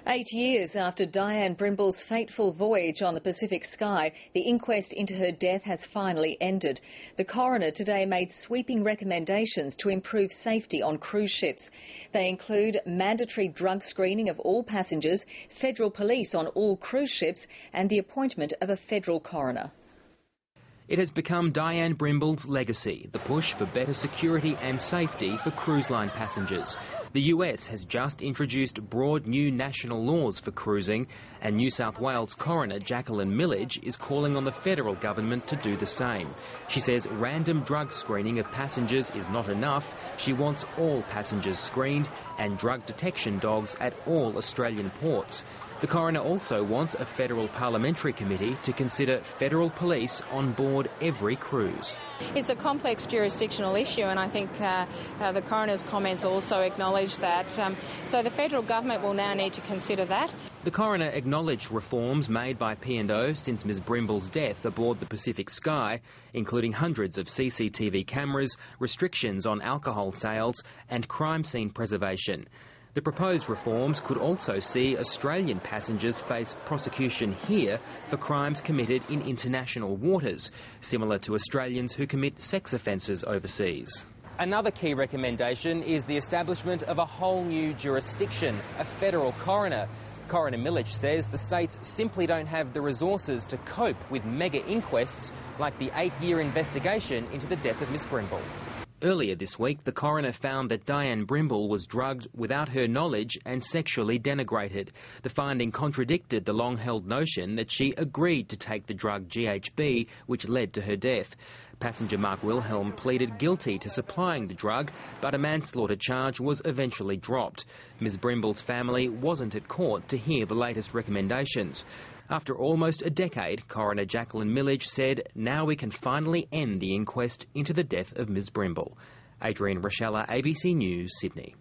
8 years after Dianne Brimble's fateful voyage on the Pacific Sky, the inquest into her death has finally ended. The coroner today made sweeping recommendations to improve safety on cruise ships. They include mandatory drug screening of all passengers, federal police on all cruise ships, and the appointment of a federal coroner. It has become Dianne Brimble's legacy, the push for better security and safety for cruise line passengers. The US has just introduced broad new national laws for cruising, and New South Wales Coroner Jacqueline Milledge is calling on the federal government to do the same. She says random drug screening of passengers is not enough. She wants all passengers screened and drug detection dogs at all Australian ports. The coroner also wants a federal parliamentary committee to consider federal police on board every cruise. It's a complex jurisdictional issue, and I think the coroner's comments also acknowledge that. So the federal government will now need to consider that. The coroner acknowledged reforms made by P&O since Ms Brimble's death aboard the Pacific Sky, including hundreds of CCTV cameras, restrictions on alcohol sales and crime scene preservation. The proposed reforms could also see Australian passengers face prosecution here for crimes committed in international waters, similar to Australians who commit sex offences overseas. Another key recommendation is the establishment of a whole new jurisdiction, a federal coroner. Coroner Milledge says the states simply don't have the resources to cope with mega inquests like the 8-year investigation into the death of Miss Brimble. Earlier this week, the coroner found that Dianne Brimble was drugged without her knowledge and sexually denigrated. The finding contradicted the long-held notion that she agreed to take the drug GHB, which led to her death. Passenger Mark Wilhelm pleaded guilty to supplying the drug, but a manslaughter charge was eventually dropped. Ms Brimble's family wasn't at court to hear the latest recommendations. After almost a decade, Coroner Jacqueline Milledge said, now we can finally end the inquest into the death of Ms Brimble. Adrian Rochella, ABC News, Sydney.